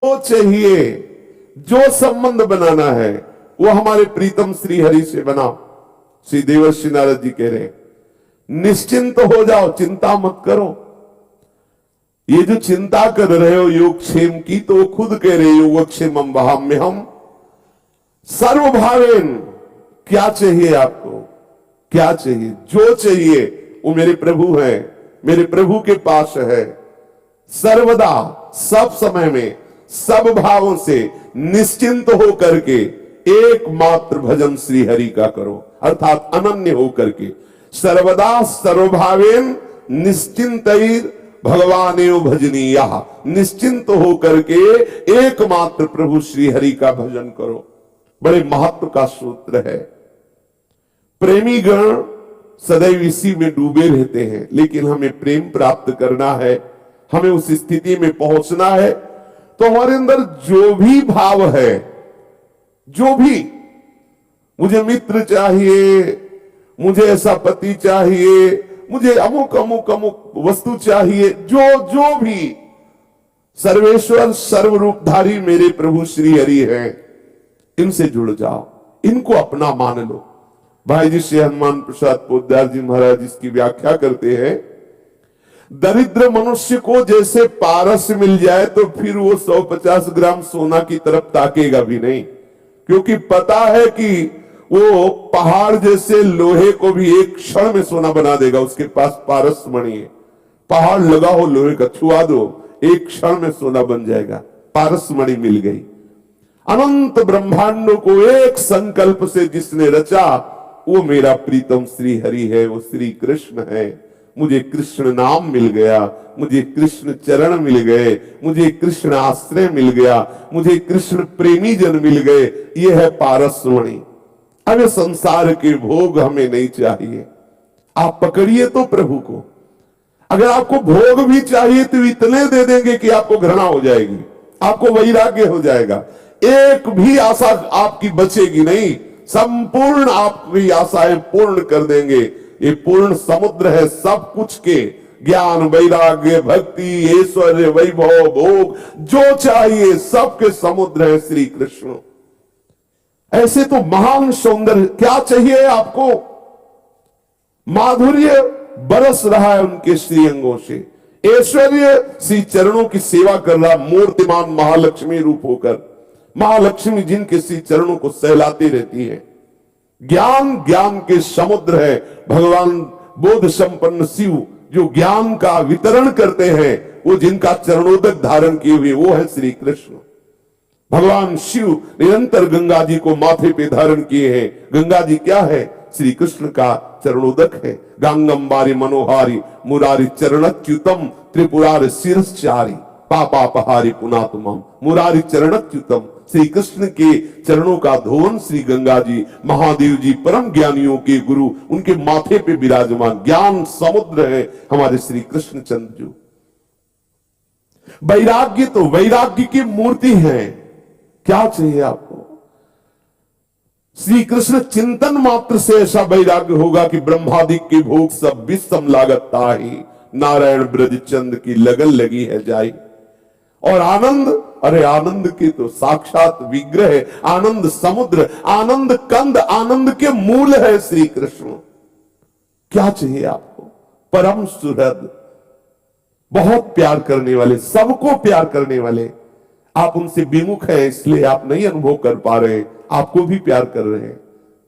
जो चाहिए, जो संबंध बनाना है वो हमारे प्रीतम श्री हरि से बना। श्री देवर्षि नारद जी कह रहे हैं, निश्चिंत हो जाओ, चिंता मत करो। ये जो चिंता कर रहे हो योगक्षेम की, तो वो खुद कह रहे योगक्षेमम वहाम्यहम् सर्वभावेन। क्या चाहिए आपको, क्या चाहिए? जो चाहिए वो मेरे प्रभु हैं, मेरे प्रभु के पास है। सर्वदा, सब समय में, सब भावों से निश्चिंत हो करके एकमात्र भजन श्री हरि का करो, अर्थात अनन्य हो करके। सर्वदा सर्वभावेन निश्चिंतैर भगवानेव भजनीयः। निश्चिंत हो करके एकमात्र प्रभु श्री हरि का भजन करो। बड़े महत्व का सूत्र है। प्रेमी गण सदैव इसी में डूबे रहते हैं, लेकिन हमें प्रेम प्राप्त करना है, हमें उस स्थिति में पहुंचना है, तो हमारे अंदर जो भी भाव है, जो भी, मुझे मित्र चाहिए, मुझे ऐसा पति चाहिए, मुझे अमुक अमुक अमुक वस्तु चाहिए, जो भी, सर्वेश्वर सर्वरूपधारी मेरे प्रभु श्री हरि हैं, इनसे जुड़ जाओ, इनको अपना मान लो। भाई जी श्री हनुमान प्रसाद पोद्दार जी महाराज इसकी व्याख्या करते हैं, दरिद्र मनुष्य को जैसे पारस मिल जाए तो फिर वो 150 ग्राम सोना की तरफ ताकेगा भी नहीं, क्योंकि पता है कि वो पहाड़ जैसे लोहे को भी एक क्षण में सोना बना देगा। उसके पास पारस मणि है, पहाड़ लगा हो लोहे का, छुआ दो, एक क्षण में सोना बन जाएगा। पारस मणि मिल गई। अनंत ब्रह्मांडों को एक संकल्प से जिसने रचा, वो मेरा प्रीतम श्री हरि है, वो श्री कृष्ण है। मुझे कृष्ण नाम मिल गया, मुझे कृष्ण चरण मिल गए, मुझे कृष्ण आश्रय मिल गया, मुझे कृष्ण प्रेमी जन मिल गए। ये है पारसमणि। अब संसार के भोग हमें नहीं चाहिए। आप पकड़िए तो प्रभु को। अगर आपको भोग भी चाहिए तो इतने दे देंगे कि आपको घृणा हो जाएगी, आपको वैराग्य हो जाएगा, एक भी आशा आपकी बचेगी नहीं। संपूर्ण आपकी आशाएं पूर्ण कर देंगे। ये पूर्ण समुद्र है सब कुछ के, ज्ञान वैराग्य भक्ति ऐश्वर्य वैभव भोग, जो चाहिए सबके समुद्र है श्री कृष्ण। ऐसे तो महान सौंदर्य, क्या चाहिए आपको? माधुर्य बरस रहा है उनके श्रीअंगों से, ऐश्वर्य श्री चरणों की सेवा कर रहा, मूर्तिमान महालक्ष्मी रूप होकर। महालक्ष्मी जिनके श्री चरणों को सहलाती रहती है। ज्ञान, ज्ञान के समुद्र है। भगवान बोध संपन्न शिव जो ज्ञान का वितरण करते हैं, वो जिनका चरणोदक धारण किए हुए, वो है श्री कृष्ण। भगवान शिव निरंतर गंगा जी को माथे पे धारण किए हैं। गंगा जी क्या है? श्री कृष्ण का चरणोदक है। गांगम्बारी मनोहारी मुरारी चरणच्युतम त्रिपुरार शिरश्चारी पापापहारी पुनातुमम। मुरारी चरणच्युतम, श्री कृष्ण के चरणों का धोवन श्री गंगा जी, महादेव जी परम ज्ञानियों के गुरु, उनके माथे पे विराजमान ज्ञान समुद्र है हमारे श्री कृष्ण चंद्र जी। वैराग्य तो वैराग्य की मूर्ति है। क्या चाहिए आपको? श्री कृष्ण चिंतन मात्र से ऐसा वैराग्य होगा कि ब्रह्मादिक के भोग सब विषम लागत ताही, नारायण ब्रज चंद की लगन लगी है जाई। और आनंद, अरे आनंद के तो साक्षात विग्रह, आनंद समुद्र, आनंद कंद, आनंद के मूल है श्री कृष्ण। क्या चाहिए आपको? परम सुहृद, बहुत प्यार करने वाले, सबको प्यार करने वाले। आप उनसे विमुख हैं इसलिए आप नहीं अनुभव कर पा रहे, आपको भी प्यार कर रहे हैं।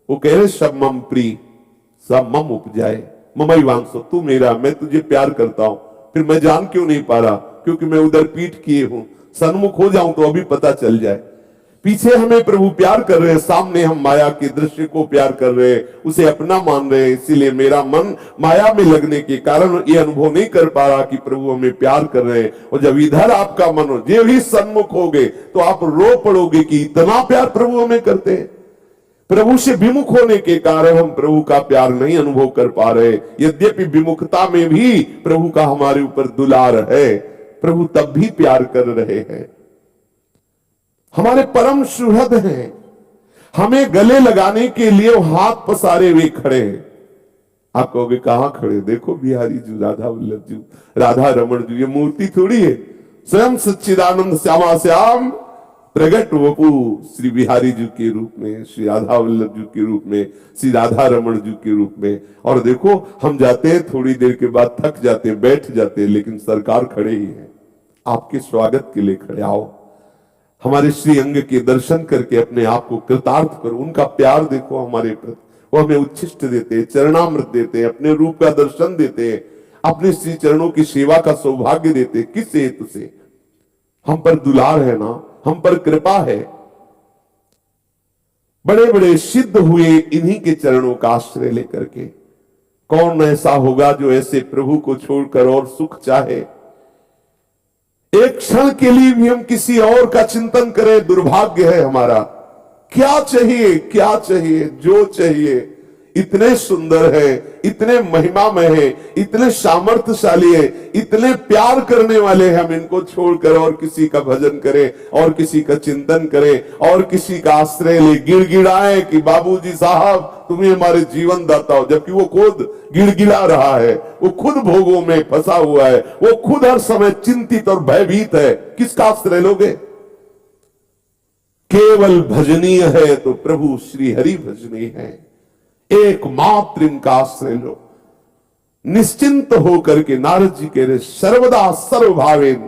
वो कह रहे सब मम प्रिय सब मम उपजाए ममई वांसो, तू मेरा, मैं तुझे प्यार करता हूं। फिर मैं जान क्यों नहीं पा रहा? क्योंकि मैं उधर पीठ किए हूं। सन्मुख हो जाऊं तो अभी पता चल जाए। पीछे हमें प्रभु प्यार कर रहे हैं, सामने हम माया के दृश्य को प्यार कर रहे हैं, उसे अपना मान रहे हैं। इसीलिए मेरा मन माया में लगने के कारण ये अनुभव नहीं कर पा रहा कि प्रभु हमें प्यार कर रहे हैं। और जब इधर आपका मन हो, जो ही सन्मुख हो गए, तो आप रो पड़ोगे कि इतना प्यार प्रभु हमें करते हैं। प्रभु से विमुख होने के कारण हम प्रभु का प्यार नहीं अनुभव कर पा रहे। यद्यपि विमुखता में भी प्रभु का हमारे ऊपर दुलार है, प्रभु तब भी प्यार कर रहे हैं। हमारे परम सुहृद हैं, हमें गले लगाने के लिए हाथ पसारे हुए खड़े हैं। आप कहोगे कहां खड़े? देखो बिहारी जी, राधा वल्लभ जी, राधा रमन जी, ये मूर्ति थोड़ी है। स्वयं सच्चिदानंद श्यामा श्याम प्रगट वपु श्री बिहारी जी के रूप में, श्री राधा वल्लभ जी के रूप में, श्री राधा रमण जी के रूप में। और देखो हम जाते हैं, थोड़ी देर के बाद थक जाते हैं, बैठ जाते हैं, लेकिन सरकार खड़े ही है, आपके स्वागत के लिए खड़े। आओ हमारे श्री अंग के दर्शन करके अपने आप को कृतार्थ करो। उनका प्यार देखो हमारे प्रति, वो हमें उच्छिष्ट देते हैं, चरणामृत देते हैं, अपने रूप का दर्शन देते हैं, अपने श्री चरणों की सेवा का सौभाग्य देते हैं। किस हेतु से? हम पर दुलार है ना, हम पर कृपा है। बड़े बड़े सिद्ध हुए इन्हीं के चरणों का आश्रय लेकर के। कौन ऐसा होगा जो ऐसे प्रभु को छोड़कर और सुख चाहे? एक क्षण के लिए भी हम किसी और का चिंतन करें, दुर्भाग्य है हमारा। क्या चाहिए, क्या चाहिए? जो चाहिए इतने सुंदर है, इतने महिमामय है, इतने सामर्थ्यशाली है, इतने प्यार करने वाले हैं। हम इनको छोड़कर और किसी का भजन करें, और किसी का चिंतन करें, और किसी का आश्रय ले, गिड़गिड़ाए कि बाबूजी साहब तुम्हें हमारे जीवन दाता हो, जबकि वो खुद गिड़गिड़ा रहा है, वो खुद भोगों में फंसा हुआ है, वो खुद हर समय चिंतित और भयभीत है। किसका आश्रय लोगे? केवल भजनीय है तो प्रभु श्री हरि भजनीय है। एकमात्र इनका आश्रय लो। निश्चिंत होकर के नारद जी कह रहे सर्वदा सर्वभावेन,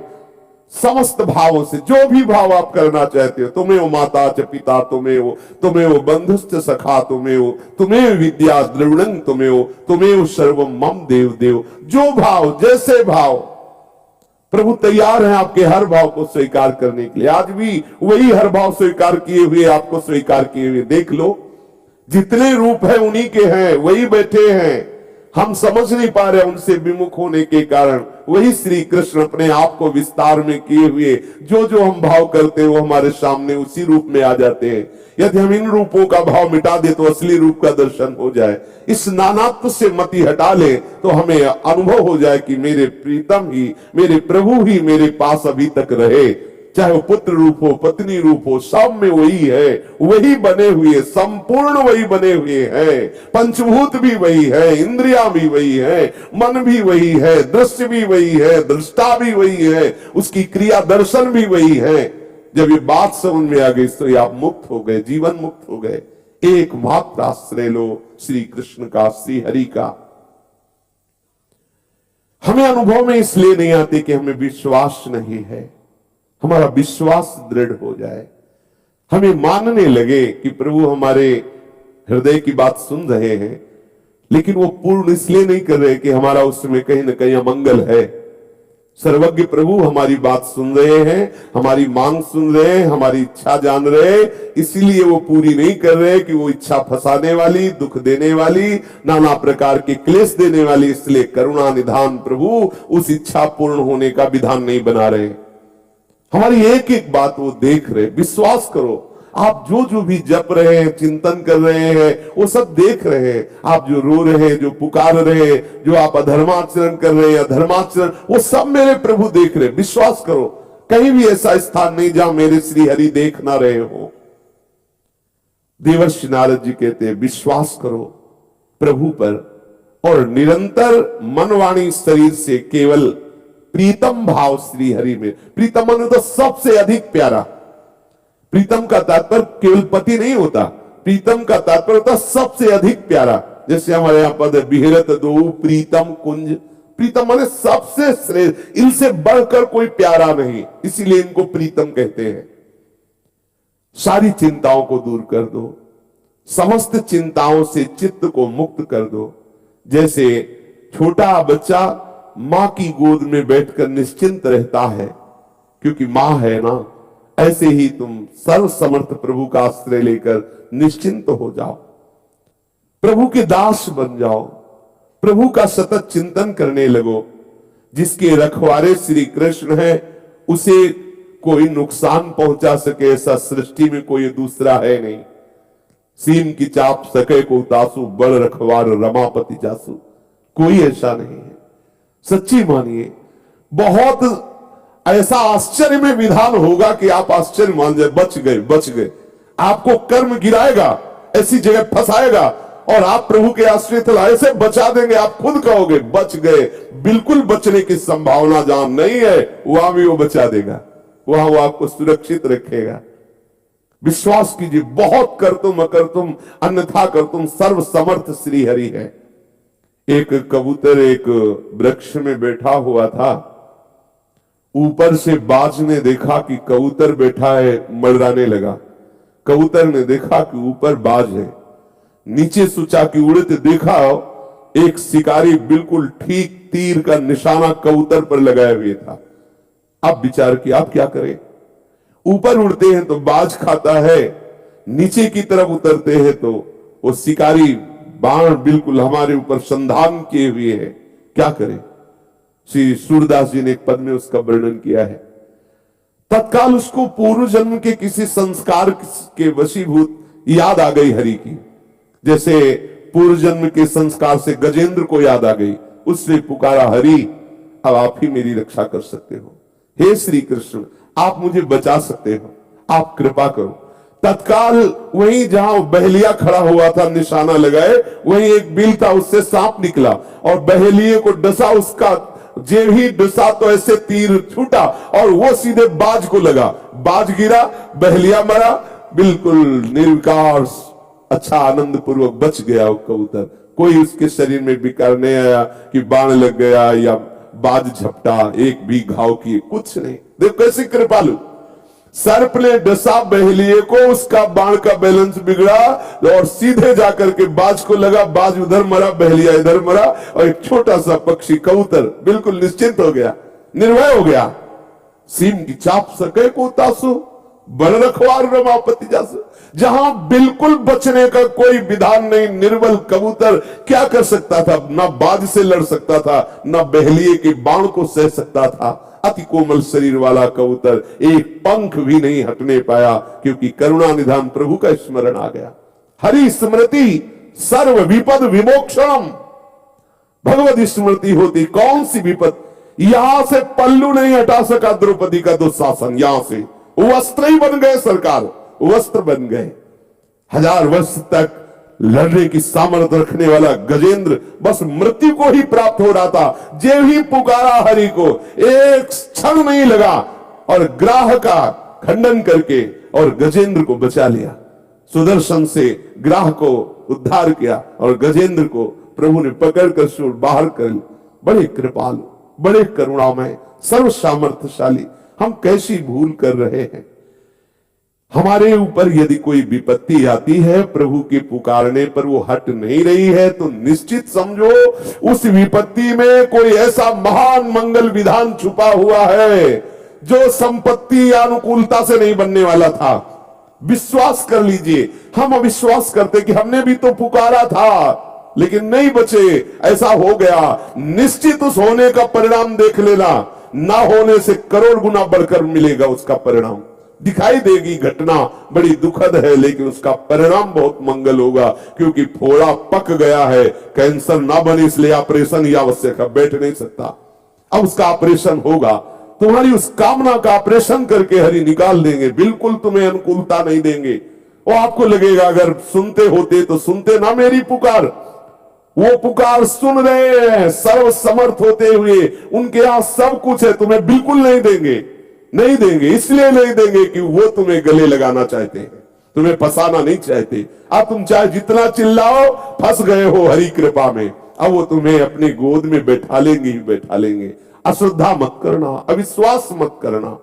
समस्त भावों से, जो भी भाव आप करना चाहते हो, तुम्हें वो माता च पिता, तुम्हें वो बंधुश्च सखा, तुम्हें विद्या द्रविणं, तुम्हें वो सर्वम मम देव देव। जो भाव, जैसे भाव, प्रभु तैयार है आपके हर भाव को स्वीकार करने के लिए। आज भी वही हर भाव स्वीकार किए हुए, आपको स्वीकार किए हुए। देख लो जितने रूप है उन्हीं के हैं, वही बैठे हैं। हम समझ नहीं पा रहे उनसे विमुख होने के कारण। वही श्री कृष्ण अपने आप को विस्तार में किए हुए जो जो हम भाव करते हैं वो हमारे सामने उसी रूप में आ जाते हैं। यदि हम इन रूपों का भाव मिटा दे तो असली रूप का दर्शन हो जाए। इस नानात्व से मति हटा ले तो हमें अनुभव हो जाए कि मेरे प्रीतम ही, मेरे प्रभु ही मेरे पास अभी तक रहे। चाहे वो पुत्र रूप हो, पत्नी रूप हो, सब में वही है, वही बने हुए, संपूर्ण वही बने हुए हैं। पंचभूत भी वही है, इंद्रिया भी वही है, मन भी वही है, दृश्य भी वही है, दृष्टा भी वही है, उसकी क्रिया दर्शन भी वही है। जब ये बात समझ में आ गई तो आप मुक्त हो गए, जीवन मुक्त हो गए। एकमात्र आश्रय लो श्री कृष्ण का, श्री हरि का। हमें अनुभव में इसलिए नहीं आते कि हमें विश्वास नहीं है। हमारा विश्वास दृढ़ हो जाए, हमें मानने लगे कि प्रभु हमारे हृदय की बात सुन रहे हैं, लेकिन वो पूर्ण इसलिए नहीं कर रहे कि हमारा उसमें कहीं ना कहीं अमंगल है। सर्वज्ञ प्रभु हमारी बात सुन रहे हैं, हमारी मांग सुन रहे हैं, हमारी इच्छा जान रहे हैं, इसीलिए वो पूरी नहीं कर रहे कि वो इच्छा फंसाने वाली, दुख देने वाली, नाना प्रकार के क्लेश देने वाली। इसलिए करुणा निधान प्रभु उस इच्छा पूर्ण होने का विधान नहीं बना रहे। हमारी एक एक बात वो देख रहे। विश्वास करो, आप जो जो भी जप रहे हैं, चिंतन कर रहे हैं, वो सब देख रहे हैं। आप जो रो रहे हैं, जो पुकार रहे हैं, जो आप अधर्माचरण कर रहे हैं, अधर्माचरण, वो सब मेरे प्रभु देख रहे हैं। विश्वास करो, कहीं भी ऐसा स्थान नहीं जहां मेरे श्री हरि देख ना रहे हो। देवर्षि नारद जी कहते हैं विश्वास करो प्रभु पर, और निरंतर मन वाणी शरीर से केवल प्रीतम भाव श्री हरि में। प्रीतम मन तो सबसे अधिक प्यारा। प्रीतम का तात्पर्य केवल पति नहीं होता, प्रीतम का तात्पर्य होता सबसे अधिक प्यारा। जैसे हमारे यहां पद बिहरत दो प्रीतम कुंज। प्रीतम माने सबसे श्रेष्ठ, इनसे बढ़कर कोई प्यारा नहीं, इसीलिए इनको प्रीतम कहते हैं। सारी चिंताओं को दूर कर दो, समस्त चिंताओं से चित्त को मुक्त कर दो। जैसे छोटा बच्चा मां की गोद में बैठकर निश्चिंत रहता है क्योंकि मां है ना, ऐसे ही तुम सर्व समर्थ प्रभु का आश्रय लेकर निश्चिंत हो जाओ, प्रभु के दास बन जाओ, प्रभु का सतत चिंतन करने लगो। जिसके रखवारे श्री कृष्ण है उसे कोई नुकसान पहुंचा सके ऐसा सृष्टि में कोई दूसरा है नहीं। सीम की चाप सके को तासु, बड़ रखवार रमापति जासु, कोई ऐसा नहीं है। सच्ची मानिए, बहुत ऐसा आश्चर्य में विधान होगा कि आप आश्चर्य मान जाए, बच गए, बच गए। आपको कर्म गिराएगा, ऐसी जगह फंसाएगा, और आप प्रभु के आश्रित ऐसे बचा देंगे, आप खुद कहोगे बच गए। बिल्कुल बचने की संभावना जहां नहीं है वहां भी वो बचा देगा, वहां वो आपको सुरक्षित रखेगा। विश्वास कीजिए, बहुत कर तुम अकर तुम अन्यथा कर तुम सर्व समर्थ श्री हरि है। एक कबूतर एक वृक्ष में बैठा हुआ था, ऊपर से बाज ने देखा कि कबूतर बैठा है, मर्दाने लगा। कबूतर ने देखा कि ऊपर बाज है, नीचे सोचा कि उड़ते देखा एक शिकारी बिल्कुल ठीक तीर का निशाना कबूतर पर लगाए हुए था। अब विचार किया आप क्या करें, ऊपर उड़ते हैं तो बाज खाता है, नीचे की तरफ उतरते हैं तो वो शिकारी बाण बिल्कुल हमारे ऊपर संधान किए हुए है, क्या करें। श्री सूरदास जी ने एक पद में उसका वर्णन किया है। तत्काल उसको पूर्व जन्म के किसी संस्कार के वशीभूत याद आ गई हरि की, जैसे पूर्व जन्म के संस्कार से गजेंद्र को याद आ गई। उसने पुकारा, हरि अब आप ही मेरी रक्षा कर सकते हो, हे श्री कृष्ण आप मुझे बचा सकते हो, आप कृपा करो। तत्काल वहीं जहां बहेलिया खड़ा हुआ था निशाना लगाए, वहीं एक बिल था, उससे सांप निकला और बहेलिए को डसा। उसका जेब ही डसा तो ऐसे तीर छूटा और वो सीधे बाज को लगा, बाज गिरा, बहेलिया मरा, बिल्कुल निर्विकार अच्छा आनंद पूर्वक बच गया वो कबूतर। कोई उसके शरीर में विकार नहीं आया कि बाण लग गया या बाज झपटा, एक भी घाव किए, कुछ नहीं। देखो कैसे कृपालु, सर्प ने डसा बहेलिए को, उसका बाण का बैलेंस बिगड़ा और सीधे जाकर के बाज को लगा, बाज उधर मरा, बहेलिया इधर मरा और एक छोटा सा पक्षी कबूतर बिल्कुल निश्चिंत हो गया, निर्भय हो गया। सीम की चाप सके को तासु बड़ रखवार रमापति जासु, जहां बिल्कुल बचने का कोई विधान नहीं, निर्बल कबूतर क्या कर सकता था, ना बाज से लड़ सकता था, ना बहेलिए के बाण को सह सकता था। अति कोमल शरीर वाला कबूतर एक पंख भी नहीं हटने पाया, क्योंकि करुणा निधान प्रभु का स्मरण आ गया। हरि स्मृति सर्व विपद विमोक्षणम, भगवत स्मृति होती कौन सी विपद। यहां से पल्लू नहीं हटा सका द्रौपदी का दुशासन, यहां से वस्त्र ही बन गए, सरकार वस्त्र बन गए। 1000 वर्ष तक लड़ने की सामर्थ्य रखने वाला गजेंद्र बस मृत्यु को ही प्राप्त हो रहा था। जे ही पुकारा हरि को, एक क्षण नहीं लगा और ग्राह का खंडन करके और गजेंद्र को बचा लिया। सुदर्शन से ग्राह को उद्धार किया और गजेंद्र को प्रभु ने पकड़कर शूल बाहर कर ली। बड़े कृपालु, बड़े करुणामय, सर्व सामर्थ्यशाली। हम कैसी भूल कर रहे हैं। हमारे ऊपर यदि कोई विपत्ति आती है, प्रभु के पुकारने पर वो हट नहीं रही है, तो निश्चित समझो उस विपत्ति में कोई ऐसा महान मंगल विधान छुपा हुआ है जो संपत्ति या अनुकूलता से नहीं बनने वाला था। विश्वास कर लीजिए, हम अविश्वास करते कि हमने भी तो पुकारा था लेकिन नहीं बचे, ऐसा हो गया। निश्चित उस होने का परिणाम देख लेना, ना होने से करोड़ गुना बढ़कर मिलेगा उसका परिणाम। दिखाई देगी घटना बड़ी दुखद है, लेकिन उसका परिणाम बहुत मंगल होगा, क्योंकि फोड़ा पक गया है। कैंसर ना बने इसलिए ऑपरेशन ही आवश्यक है, बैठ नहीं सकता। अब उसका ऑपरेशन होगा, तुम्हारी उस कामना का ऑपरेशन करके हरि निकाल देंगे। बिल्कुल तुम्हें अनुकूलता नहीं देंगे। वो आपको लगेगा अगर सुनते होते तो सुनते ना मेरी पुकार। वो पुकार सुन रहे हैं, सर्व समर्थ होते हुए, उनके यहां सब कुछ है, तुम्हें बिल्कुल नहीं देंगे। नहीं देंगे इसलिए नहीं देंगे कि वो तुम्हें गले लगाना चाहते हैं, तुम्हें फंसाना नहीं चाहते। अब तुम चाहे जितना चिल्लाओ, फंस गए हो हरि कृपा में। अब वो तुम्हें अपनी गोद में बैठा लेंगे ही बैठा लेंगे। अश्रद्धा मत करना, अविश्वास मत करना।